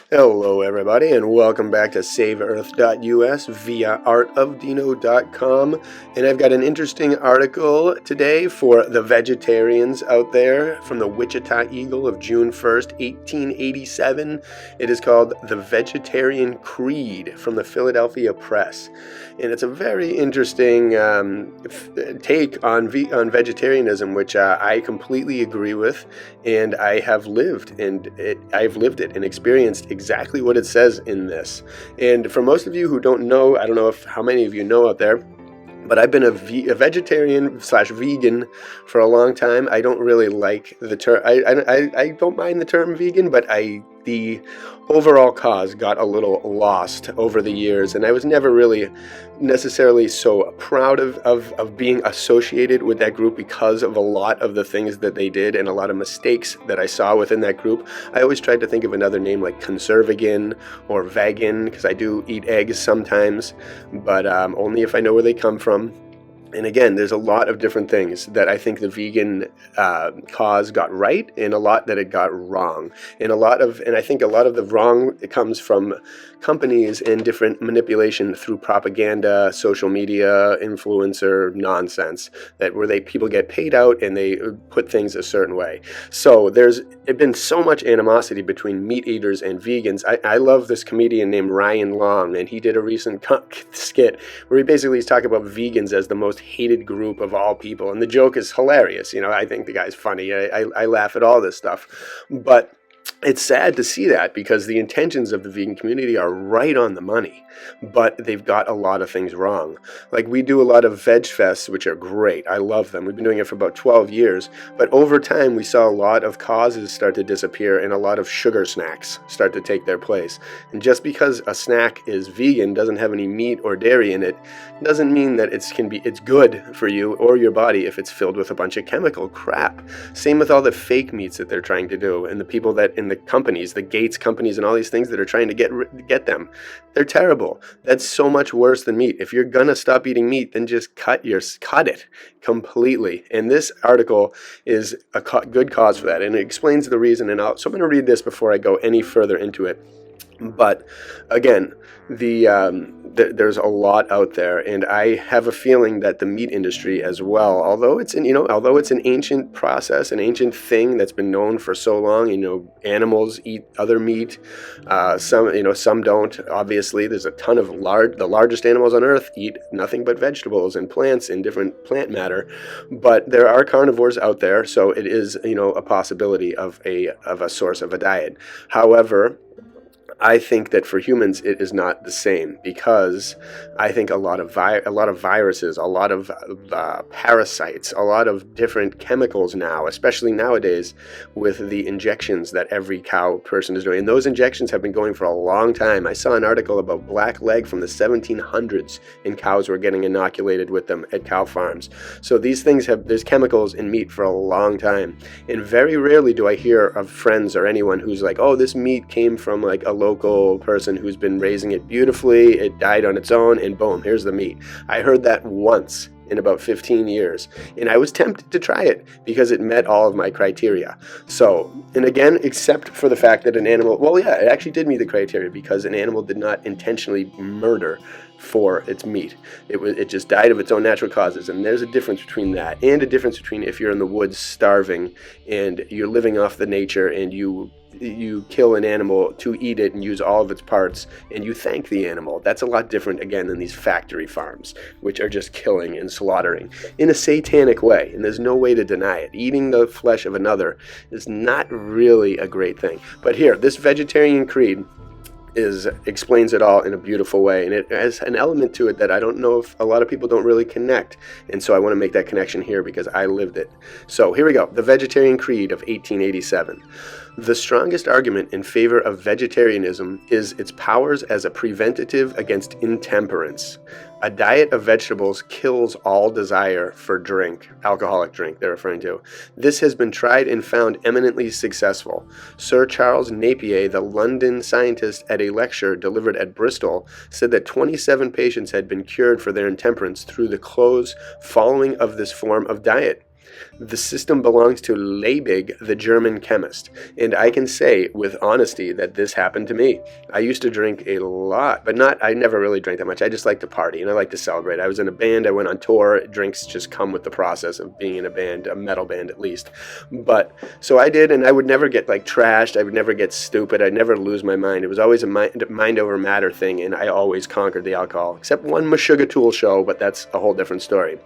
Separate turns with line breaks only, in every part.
Hello everybody and welcome back to SaveEarth.us via artofdino.com, and I've got an interesting article today for the vegetarians out there from the Wichita Eagle of June 1st, 1887. It is called The Vegetarian Creed from the Philadelphia Press, and it's a very interesting take on vegetarianism, which I completely agree with, and I have lived it and experienced exactly what it says in this. And for most of you who don't know, I don't know how many of you know out there, but I've been a vegetarian / vegan for a long time. I don't really like the term. I don't mind the term vegan, but the overall cause got a little lost over the years, and I was never really necessarily so proud of being associated with that group because of a lot of the things that they did and a lot of mistakes that I saw within that group. I always tried to think of another name like conservagan or vegan, because I do eat eggs sometimes, but only if I know where they come from. And again, there's a lot of different things that I think the vegan cause got right, and a lot that it got wrong. And I think a lot of the wrong comes from companies and different manipulation through propaganda, social media, influencer nonsense, where people get paid out and they put things a certain way. So there's been so much animosity between meat eaters and vegans. I love this comedian named Ryan Long, and he did a recent skit where he basically is talking about vegans as the most hated group of all people, and the joke is hilarious. I think the guy's funny. I laugh at all this stuff, but it's sad to see that, because the intentions of the vegan community are right on the money, but they've got a lot of things wrong. Like, we do a lot of veg fests, which are great. I love them. We've been doing it for about 12 years, but over time we saw a lot of causes start to disappear and a lot of sugar snacks start to take their place. And just because a snack is vegan, doesn't have any meat or dairy in it, doesn't mean that it's good for you or your body if it's filled with a bunch of chemical crap. Same with all the fake meats that they're trying to do, and the people that in the companies, the Gates companies and all these things that are trying to get them. They're terrible. That's so much worse than meat. If you're gonna stop eating meat, then just cut it completely. And this article is a good cause for that, and it explains the reason. So I'm going to read this before I go any further into it. But again, there's a lot out there, and I have a feeling that the meat industry as well, although it's an ancient process, an ancient thing that's been known for so long. Animals eat other meat, some don't. Obviously, there's a ton of the largest animals on earth eat nothing but vegetables and plants and different plant matter. But there are carnivores out there, so it is a possibility of a source of a diet. However, I think that for humans it is not the same, because I think a lot of viruses, a lot of parasites, a lot of different chemicals now, especially nowadays with the injections that every cow person is doing. And those injections have been going for a long time. I saw an article about black leg from the 1700s, and cows were getting inoculated with them at cow farms. So these things there's chemicals in meat for a long time. And very rarely do I hear of friends or anyone who's like, oh, this meat came from like a local person who's been raising it beautifully, it died on its own, and boom, here's the meat. I heard that once in about 15 years, and I was tempted to try it because it met all of my criteria. So, and again, except for the fact that it actually did meet the criteria, because an animal did not intentionally murder for its meat. It just died of its own natural causes. And there's a difference between that and a difference between if you're in the woods starving and you're living off the nature, and you kill an animal to eat it and use all of its parts, and you thank the animal. That's a lot different, again, than these factory farms, which are just killing and slaughtering in a satanic way, and there's no way to deny it. Eating the flesh of another is not really a great thing. But here, this vegetarian creed explains it all in a beautiful way, and it has an element to it that I don't know if a lot of people don't really connect, and so I want to make that connection here because I lived it. So here we go. The Vegetarian Creed of 1887. The strongest argument in favor of vegetarianism is its powers as a preventative against intemperance. A diet of vegetables kills all desire for alcoholic drink they're referring to. This has been tried and found eminently successful. Sir Charles Napier, the London scientist, at a lecture delivered at Bristol, said that 27 patients had been cured for their intemperance through the close following of this form of diet. The system belongs to Liebig, the German chemist. And I can say with honesty that this happened to me. I used to drink a lot, but I never really drank that much. I just like to party and I like to celebrate. I was in a band, I went on tour. Drinks just come with the process of being in a band, a metal band at least. But so I did, and I would never get like trashed. I would never get stupid. I'd never lose my mind. It was always a mind over matter thing, and I always conquered the alcohol, except one Meshuggah Tool show, but that's a whole different story.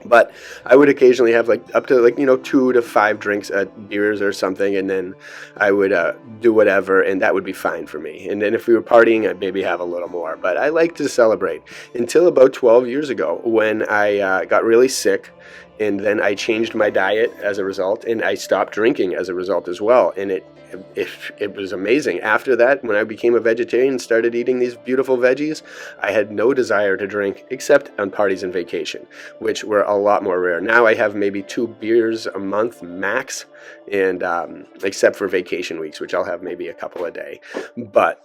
But I would occasionally have like up to 2 to 5 drinks at beers or something, and then I would do whatever, and that would be fine for me. And then if we were partying, I'd maybe have a little more. But I like to celebrate until about 12 years ago when I got really sick. And then I changed my diet as a result, and I stopped drinking as a result as well. And it was amazing. After that, when I became a vegetarian and started eating these beautiful veggies, I had no desire to drink except on parties and vacation, which were a lot more rare. Now I have maybe 2 beers a month max, and except for vacation weeks, which I'll have maybe a couple a day. But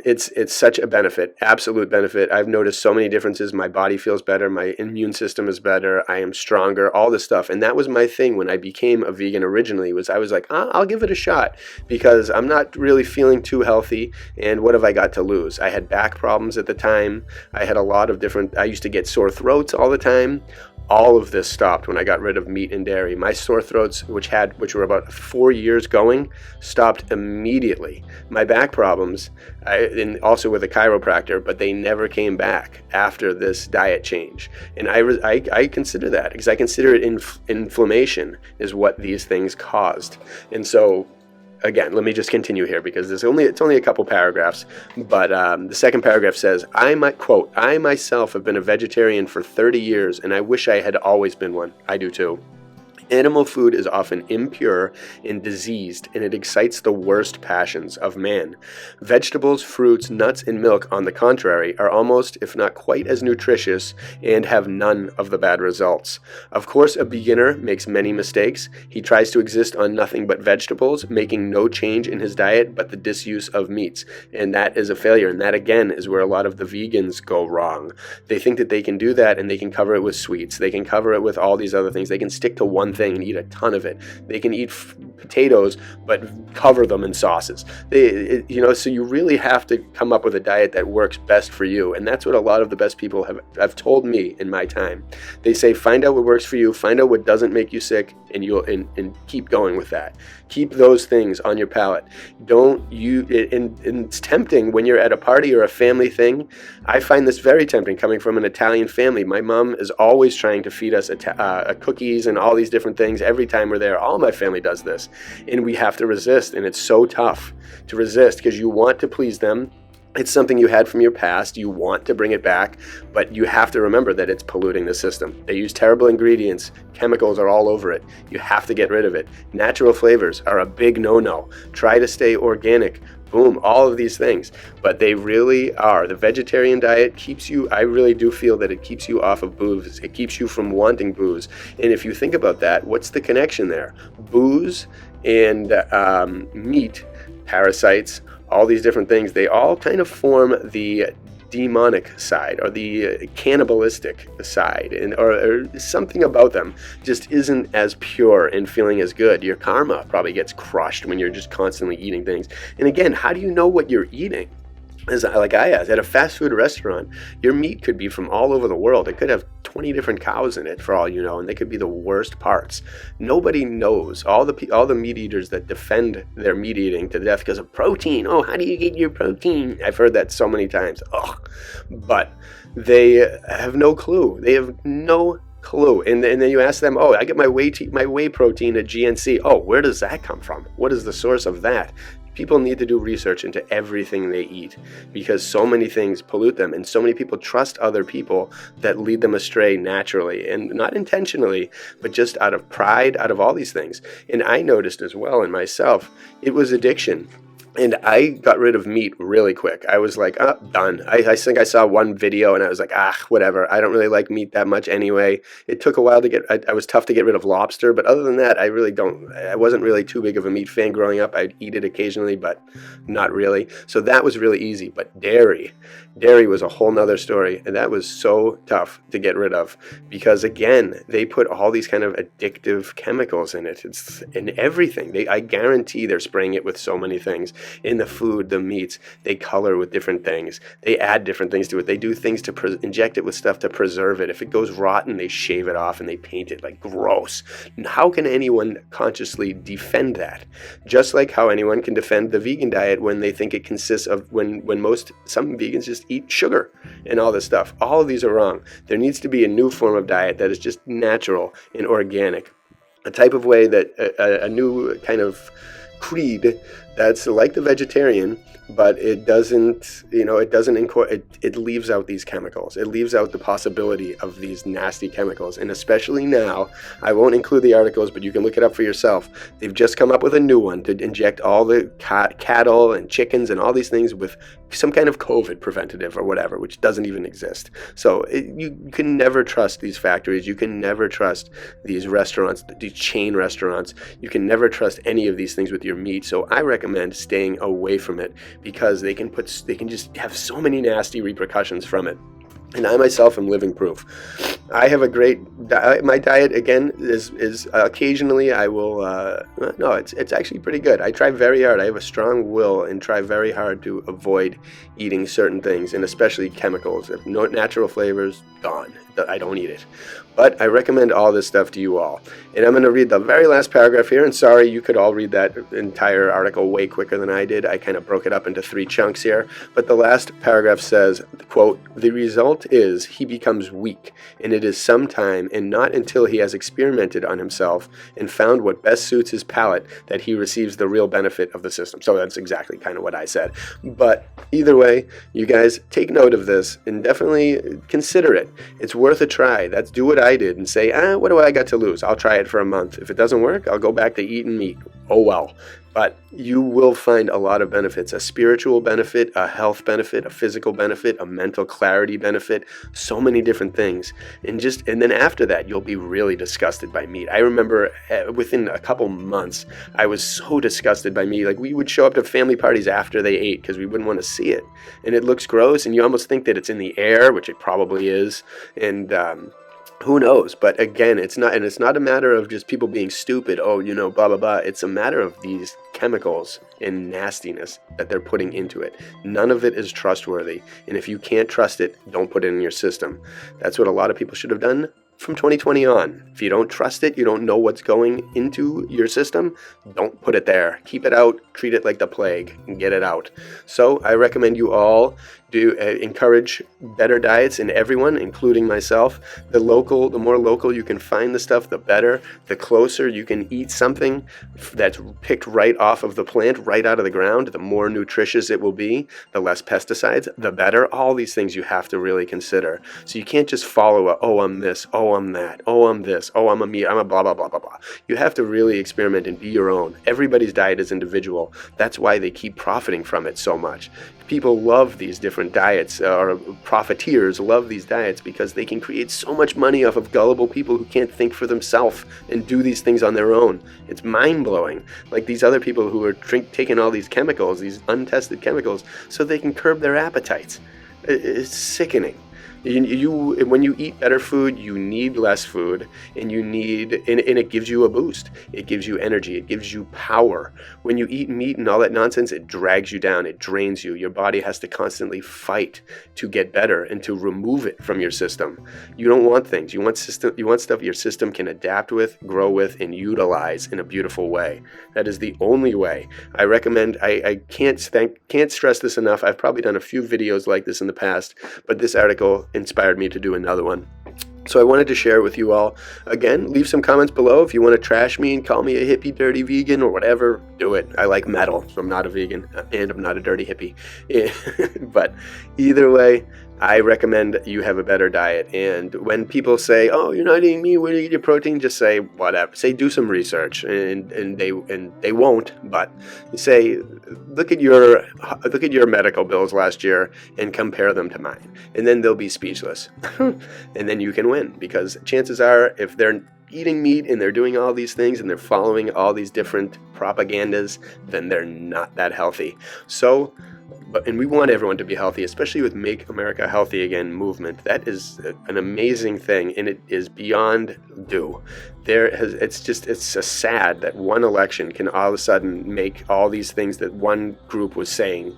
it's such a benefit, absolute benefit. I've noticed so many differences. My body feels better. My immune system is better. I am stronger, all this stuff. And that was my thing when I became a vegan originally, was I was like, I'll give it a shot because I'm not really feeling too healthy. And what have I got to lose? I had back problems at the time. I had a lot of I used to get sore throats all the time. All of this stopped when I got rid of meat and dairy. My sore throats, which were about 4 years going, stopped immediately. My back problems, and also with a chiropractor, but they never came back after this diet change. And I consider that, because I consider it inflammation is what these things caused. And so, again, let me just continue here because it's only a couple paragraphs, but the second paragraph says, I myself have been a vegetarian for 30 years, and I wish I had always been one. I do too. Animal food is often impure and diseased, and it excites the worst passions of man. Vegetables, fruits, nuts, and milk, on the contrary, are almost, if not quite as nutritious and have none of the bad results. Of course, a beginner makes many mistakes. He tries to exist on nothing but vegetables, making no change in his diet but the disuse of meats, and that is a failure, and that again is where a lot of the vegans go wrong. They think that they can do that, and they can cover it with sweets. They can cover it with all these other things. They can stick to one thing and eat a ton of it. They can eat potatoes but cover them in sauces. So you really have to come up with a diet that works best for you, and that's what a lot of the best people have told me in my time. They say, find out what works for you, find out what doesn't make you sick, and keep going with that. Keep those things on your palate. And it's tempting when you're at a party or a family thing. I find this very tempting coming from an Italian family. My mom is always trying to feed us cookies and all these different things every time we're there. All my family does this, and we have to resist, and it's so tough to resist because you want to please them. It's something you had from your past. You want to bring it back, but you have to remember that it's polluting the system. They use terrible ingredients. Chemicals are all over it. You have to get rid of it. Natural flavors are a big no-no. Try to stay organic. Boom, all of these things. But they really are. The vegetarian diet keeps you, I really do feel that it keeps you off of booze. It keeps you from wanting booze. And if you think about that, what's the connection there? Booze and meat, parasites, all these different things, they all kind of form the demonic side or the cannibalistic side, or something about them just isn't as pure and feeling as good. Your karma probably gets crushed when you're just constantly eating things. And again, how do you know what you're eating? Like I asked, at a fast food restaurant, your meat could be from all over the world. It could have 20 different cows in it for all you know, and they could be the worst parts. Nobody knows. All the meat eaters that defend their meat eating to death because of protein. Oh, how do you get your protein? I've heard that so many times. Ugh. But they have no clue. They have no clue. And then you ask them, I get my whey protein at GNC. Oh, where does that come from? What is the source of that? People need to do research into everything they eat because so many things pollute them, and so many people trust other people that lead them astray naturally, and not intentionally, but just out of pride, out of all these things. And I noticed as well in myself, it was addiction. And I got rid of meat really quick. I was like, done. I think I saw one video and I was like, whatever. I don't really like meat that much anyway. It took a while to I was tough to get rid of lobster, but other than that, I wasn't really too big of a meat fan growing up. I'd eat it occasionally, but not really. So that was really easy. But dairy was a whole nother story. And that was so tough to get rid of because, again, they put all these kind of addictive chemicals in it. It's in everything. I guarantee they're spraying it with so many things. In the food, the meats, they color with different things. They add different things to it. They do things to inject it with stuff to preserve it. If it goes rotten, they shave it off and they paint it like gross. How can anyone consciously defend that? Just like how anyone can defend the vegan diet when they think it consists of some vegans just eat sugar and all this stuff. All of these are wrong. There needs to be a new form of diet that is just natural and organic. A type of way that a new kind of creed that's like the vegetarian, but it doesn't it leaves out these chemicals. It leaves out the possibility of these nasty chemicals. And especially now, I won't include the articles, but you can look it up for yourself. They've just come up with a new one to inject all the cattle and chickens and all these things with some kind of COVID preventative or whatever, which doesn't even exist. So you can never trust these factories. You can never trust these restaurants, these chain restaurants. You can never trust any of these things with your meat. So I recommend staying away from it because they can just have so many nasty repercussions from it. And I myself am living proof. I have a great diet. My diet, again, is occasionally I will, it's actually pretty good. I try very hard. I have a strong will and try very hard to avoid eating certain things, and especially chemicals. If no natural flavors, gone. I don't eat it. But I recommend all this stuff to you all. And I'm going to read the very last paragraph here. And sorry, you could all read that entire article way quicker than I did. I kind of broke it up into 3 chunks here. But the last paragraph says, quote, "The result is he becomes weak, and it is sometime and not until he has experimented on himself and found what best suits his palate that he receives the real benefit of the system." So that's exactly kind of what I said. But either way, you guys take note of this and definitely consider it. It's worth a try. Do what I did and say, what do I got to lose? I'll try it for a month. If it doesn't work, I'll go back to eating meat. Oh well. But you will find a lot of benefits, a spiritual benefit, a health benefit, a physical benefit, a mental clarity benefit, so many different things. And then after that, you'll be really disgusted by meat. I remember within a couple months, I was so disgusted by meat. Like we would show up to family parties after they ate because we wouldn't want to see it. And it looks gross and you almost think that it's in the air, which it probably is. And who knows? But again, it's not a matter of just people being stupid. Oh, blah, blah, blah. It's a matter of these chemicals and nastiness that they're putting into it. None of it is trustworthy. And if you can't trust it, don't put it in your system. That's what a lot of people should have done from 2020 on. If you don't trust it, you don't know what's going into your system, don't put it there. Keep it out, treat it like the plague, and get it out. So I recommend you all do encourage better diets in everyone, including myself. The more local you can find the stuff, the better. The closer you can eat something that's picked right off of the plant, right out of the ground, the more nutritious it will be, the less pesticides, the better. All these things you have to really consider. So you can't just follow I'm this, I'm that, I'm this, I'm a meat, I'm a blah, blah, blah, blah, blah. You have to really experiment and be your own. Everybody's diet is individual. That's why they keep profiting from it so much. People love these different diets, or profiteers love these diets because they can create so much money off of gullible people who can't think for themselves and do these things on their own. It's mind-blowing. Like these other people who are taking all these chemicals, these untested chemicals, so they can curb their appetites. It's sickening. When you eat better food, you need less food, and it gives you a boost. It gives you energy. It gives you power. When you eat meat and all that nonsense, it drags you down. It drains you. Your body has to constantly fight to get better and to remove it from your system. You don't want things. You want stuff your system can adapt with, grow with, and utilize in a beautiful way. That is the only way. I recommend. I can't stress this enough. I've probably done a few videos like this in the past, but this article inspired me to do another one. So I wanted to share it with you all. Again, leave some comments below if you want to trash me and call me a hippie, dirty vegan or whatever. Do it. I like metal, so I'm not a vegan and I'm not a dirty hippie. But either way, I recommend you have a better diet. And when people say, "Oh, you're not eating meat, where do you get your protein?" Just say whatever. Say do some research, and they won't. But say look at your medical bills last year and compare them to mine, and then they'll be speechless. And then you can win, because chances are, if they're eating meat and they're doing all these things and they're following all these different propagandas, then they're not that healthy. So. And we want everyone to be healthy, especially with Make America Healthy Again movement. That is an amazing thing, and it is beyond due. It's sad that one election can all of a sudden make all these things that one group was saying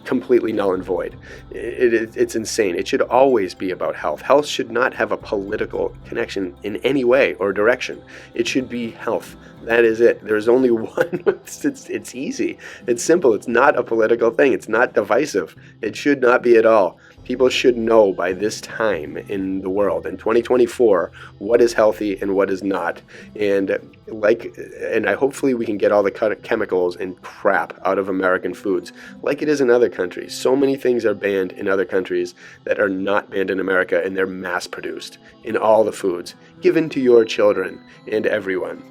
completely null and void. It's insane. It should always be about health. Health should not have a political connection in any way or direction. It should be health. That is it. There's only one. It's easy. It's simple. It's not a political thing. It's not divisive. It should not be at all. People should know by this time in the world, in 2024, what is healthy and what is not. And hopefully we can get all the chemicals and crap out of American foods like it is in other countries. So many things are banned in other countries that are not banned in America, and they're mass produced in all the foods given to your children and everyone.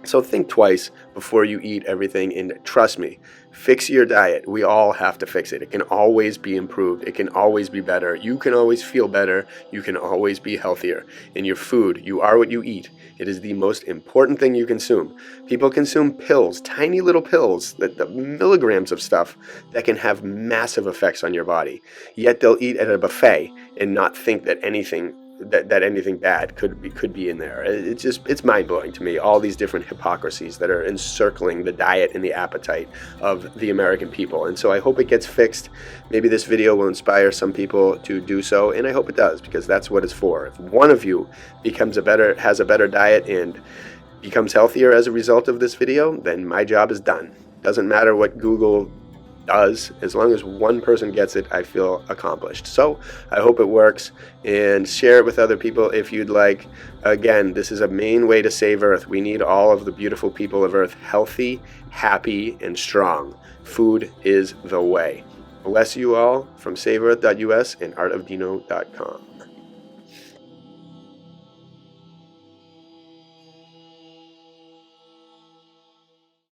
So think twice before you eat everything, and trust me, fix your diet. We all have to fix it. It can always be improved. It can always be better. You can always feel better. You can always be healthier. In your food, you are what you eat. It is the most important thing you consume. People consume pills, tiny little pills, the milligrams of stuff that can have massive effects on your body. Yet they'll eat at a buffet and not think that anything bad could be in there. It's mind-blowing to me, all these different hypocrisies that are encircling the diet and the appetite of the American people. And so I hope it gets fixed. Maybe this video will inspire some people to do so, and I hope it does, because that's what it's for. If one of you has a better diet and becomes healthier as a result of this video, then my job is done. Doesn't matter what Google does. As long as one person gets it, I feel accomplished. So I hope it works, and share it with other people if you'd like. Again, this is a main way to save Earth. We need all of the beautiful people of Earth healthy, happy, and strong. Food is the way. Bless you all from SaveEarth.us and artofdino.com.